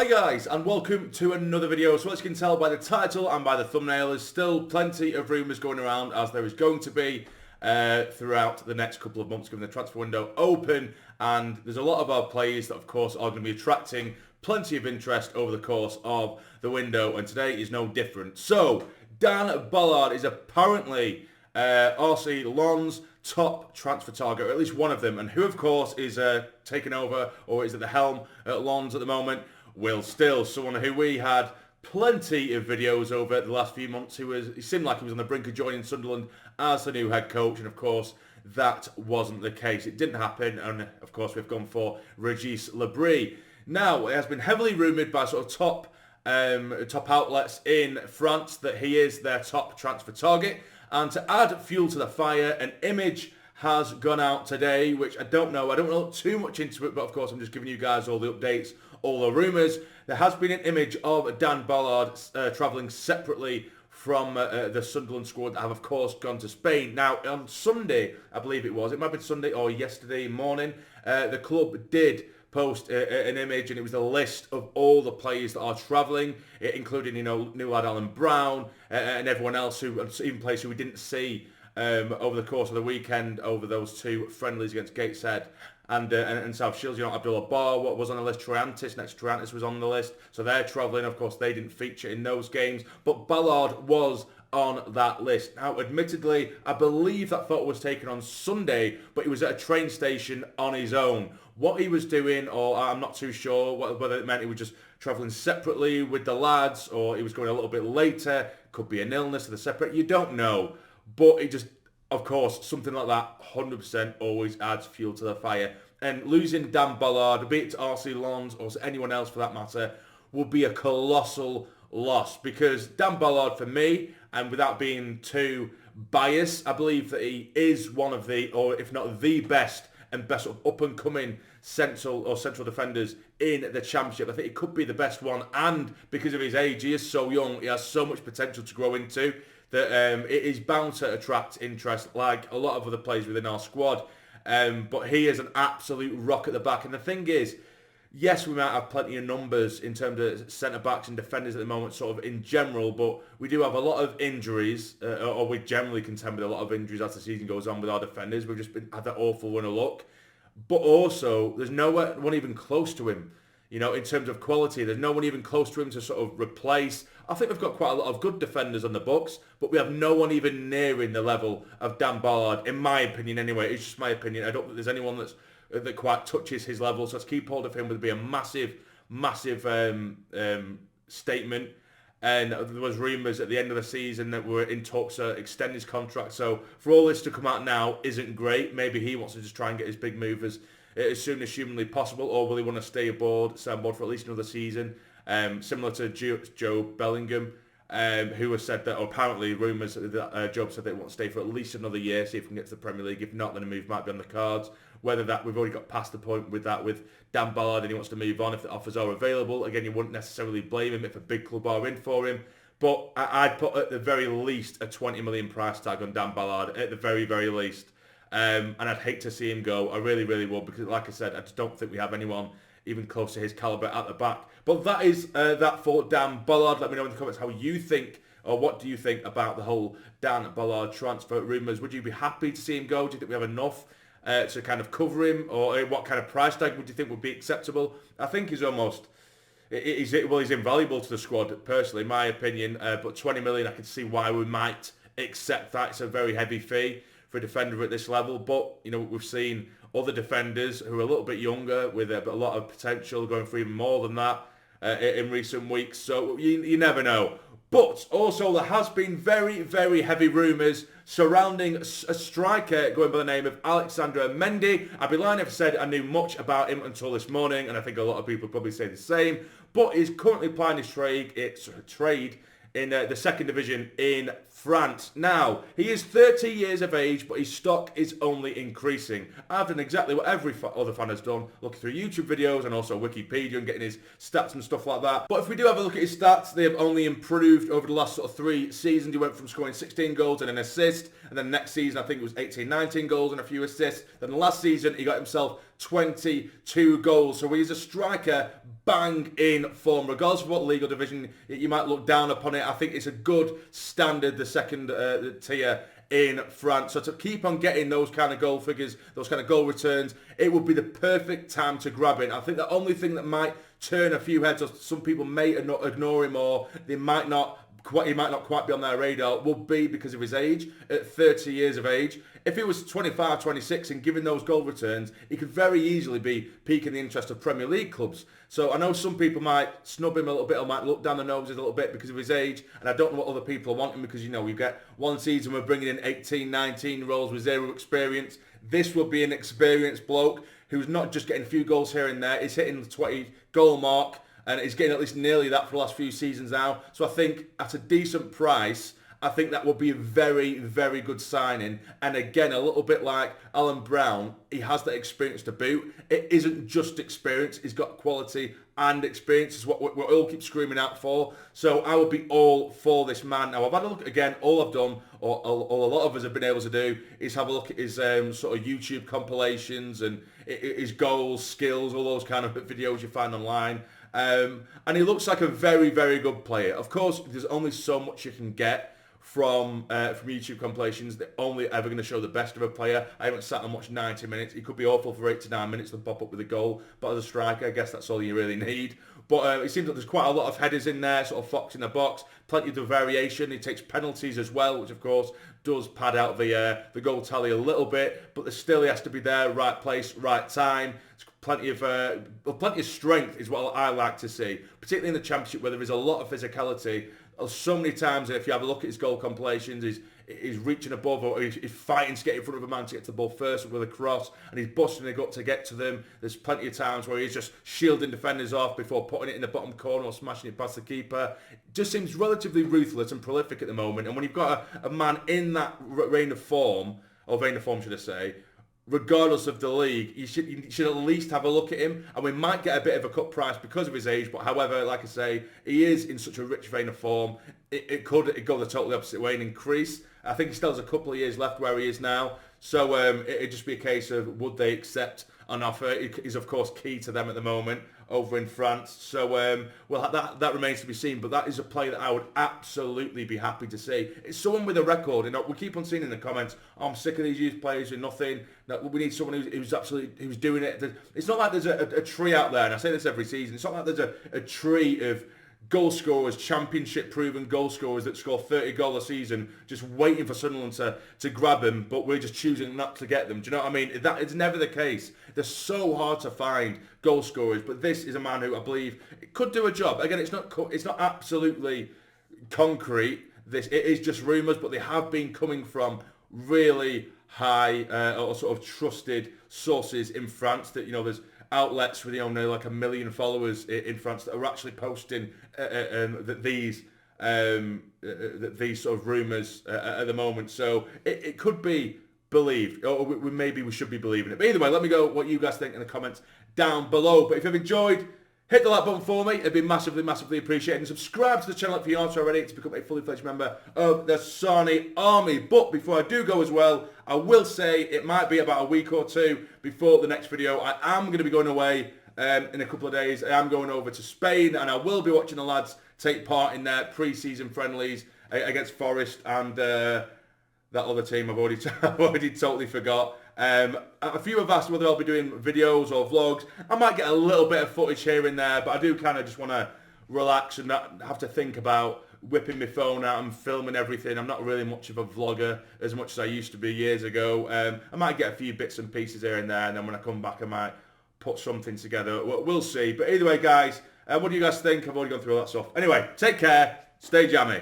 Hi guys, and welcome to another video. So as you can tell by the title and by the thumbnail, there's still plenty of rumours going around, as there is going to be throughout the next couple of months given the transfer window open, and there's a lot of our players that of course are going to be attracting plenty of interest over the course of the window, and today is no different. So Dan Ballard is apparently RC Lens' top transfer target, or at least one of them, and who of course is taking over or is at the helm at Lens at the moment? Will Still, someone who we had plenty of videos over the last few months. He seemed like he was on the brink of joining Sunderland as the new head coach, and of course that wasn't the case. It didn't happen, and of course we've gone for Régis Le Bris. Now it has been heavily rumoured by sort of top outlets in France that he is their top transfer target, and to add fuel to the fire, an image has gone out today, which I don't know too much into it, but of course I'm just giving you guys all the updates, all the rumours. There has been an image of Dan Ballard travelling separately from the Sunderland squad that have of course gone to Spain. Now on Sunday, I believe it might have been Sunday or yesterday morning, the club did post an image, and it was a list of all the players that are travelling, including, you know, new lad Alan Brown and everyone else, even players who we didn't see over the course of the weekend over those two friendlies against Gateshead and South Shields. You know, Abdullah Bar, what was on the list, Triantis was on the list, so they're travelling. Of course, they didn't feature in those games, but Ballard was on that list. Now, admittedly, I believe that photo was taken on Sunday, but he was at a train station on his own. What he was doing, or I'm not too sure, whether it meant he was just travelling separately with the lads, or he was going a little bit later, could be an illness, or they're separate, you don't know. But it just, of course, something like that 100% always adds fuel to the fire. And losing Dan Ballard, be it to RC Lens or to anyone else for that matter, would be a colossal loss. Because Dan Ballard, for me, and without being too biased, I believe that he is one of the, or if not the best and best sort of up-and-coming central defenders in the Championship. I think he could be the best one, and because of his age, he is so young, he has so much potential to grow into, that it is bound to attract interest like a lot of other players within our squad. But he is an absolute rock at the back. And the thing is, yes, we might have plenty of numbers in terms of centre-backs and defenders at the moment, sort of in general, but we do have a lot of injuries, or we generally contend with a lot of injuries as the season goes on with our defenders. We've just had that awful run of luck. But also, there's no one even close to him. You know, in terms of quality, there's no one even close to him to sort of replace. I think we've got quite a lot of good defenders on the books, but we have no one even nearing the level of Dan Ballard, in my opinion anyway. It's just my opinion. I don't think there's anyone that quite touches his level, so to keep hold of him would be a massive statement. And there was rumours at the end of the season that we're in talks to extend his contract, so for all this to come out now isn't great. Maybe he wants to just try and get his big move as soon as humanly possible, or will he want to stay aboard for at least another season, similar to Joe Bellingham, who has said that, or apparently rumours that Joe said they want to stay for at least another year, see if we can get to the Premier League. If not, then a move might be on the cards. Whether that, we've already got past the point with Dan Ballard, and he wants to move on if the offers are available. Again, you wouldn't necessarily blame him if a big club are in for him, but I'd put at the very least a 20 million price tag on Dan Ballard, at the very, very least. And I'd hate to see him go. I really, really would, because like I said, I just don't think we have anyone even close to his calibre at the back. But that is that for Dan Ballard. Let me know in the comments how you think, or what do you think about the whole Dan Ballard transfer rumours. Would you be happy to see him go? Do you think we have enough to kind of cover him, or what kind of price tag would you think would be acceptable? I think he's invaluable to the squad, personally, in my opinion, but 20 million, I can see why we might accept that. It's a very heavy fee for a defender at this level, but you know, we've seen other defenders who are a little bit younger with a lot of potential going for even more than that in recent weeks, so you never know. But also there has been very, very heavy rumours surrounding a striker going by the name of Alexandre Mendy. I'd be lying if I said I knew much about him until this morning, and I think a lot of people probably say the same, but he's currently playing his trade in the second division in France. Now, he is 30 years of age, but his stock is only increasing. I've done exactly what every other fan has done, looking through YouTube videos and also Wikipedia and getting his stats and stuff like that. But if we do have a look at his stats, they have only improved over the last sort of 3 seasons. He went from scoring 16 goals and an assist, and then next season I think it was 18, 19 goals and a few assists. Then the last season he got himself 22 goals. So he's a striker bang in form. Regardless of what league or division you might look down upon it, I think it's a good standard, the second tier in France. So to keep on getting those kind of goal figures, those kind of goal returns, it would be the perfect time to grab it. I think the only thing that might turn a few heads, or some people may ignore him, or he might not quite be on their radar, will be because of his age. At 30 years of age, if he was 25, 26 and giving those goal returns, he could very easily be piquing the interest of Premier League clubs. So I know some people might snub him a little bit or might look down the noses a little bit because of his age, and I don't know what other people are wanting, because, you know, we get one season we're bringing in 18, 19-year-olds with zero experience. This will be an experienced bloke who's not just getting a few goals here and there, he's hitting the 20-goal mark, and he's getting at least nearly that for the last few seasons now. So I think at a decent price, I think that would be a very, very good signing. And again, a little bit like Alan Brown, he has that experience to boot. It isn't just experience. He's got quality and experience is what we all keep screaming out for. So I would be all for this man. Now, I've had a look again. All I've done, or all a lot of us have been able to do, is have a look at his sort of YouTube compilations and his goals, skills, all those kind of videos you find online. And he looks like a very, very good player. Of course, there's only so much you can get from YouTube compilations. They're only ever going to show the best of a player. I haven't sat and watched 90 minutes. He could be awful for 8 to 9 minutes and pop up with a goal. But as a striker, I guess that's all you really need. But it seems like there's quite a lot of headers in there, sort of fox in the box. Plenty of the variation. He takes penalties as well, which of course does pad out the goal tally a little bit. But still, he has to be there, right place, right time. Plenty of strength is what I like to see, particularly in the Championship where there is a lot of physicality. So many times, if you have a look at his goal compilations, he's reaching above, or he's fighting to get in front of a man to get to the ball first with a cross, and he's busting the gut to get to them. There's plenty of times where he's just shielding defenders off before putting it in the bottom corner or smashing it past the keeper. Just seems relatively ruthless and prolific at the moment. And when you've got a man in that vein of form, should I say, regardless of the league, you should at least have a look at him. And we might get a bit of a cut price because of his age, but however, like I say, he is in such a rich vein of form. It could go the totally opposite way and increase. I think he still has a couple of years left where he is now. So it'd just be a case of would they accept an offer. Is of course key to them at the moment over in France. So well, that remains to be seen. But that is a play that I would absolutely be happy to see. It's someone with a record. You know, we keep on seeing in the comments, I'm sick of these youth players who nothing. No, we need someone who's doing it. It's not like there's a tree out there, and I say this every season. It's not like there's a tree of goal scorers, championship proven goal scorers that score 30 goals a season, just waiting for Sunderland to grab them, but we're just choosing not to get them. Do you know what I mean? That it's never the case. They're so hard to find goal scorers, but this is a man who I believe could do a job. Again, it's not absolutely concrete. It is just rumours, but they have been coming from really high or sort of trusted sources in France. That, you know, there's outlets with, you know, like 1 million followers in France that are actually posting that these sort of rumours at the moment. So it could be believed, or maybe we should be believing it. But either way, let me know what you guys think in the comments down below. But if you've enjoyed, hit the like button for me. It'd be massively, massively appreciated. And subscribe to the channel if you aren't already to become a fully fledged member of the Sarny Army. But before I do go as well, I will say it might be about a week or two before the next video. I am going to be going away in a couple of days. I am going over to Spain, and I will be watching the lads take part in their pre-season friendlies against Forest and that other team I've already totally forgot. A few have asked whether I'll be doing videos or vlogs. I might get a little bit of footage here and there, but I do kind of just want to relax and not have to think about whipping my phone out and filming everything. I'm not really much of a vlogger as much as I used to be years ago. I might get a few bits and pieces here and there, and then when I come back I might put something together. We'll see. But either way, guys, what do you guys think? I've already gone through all that stuff. Anyway, take care. Stay jammy.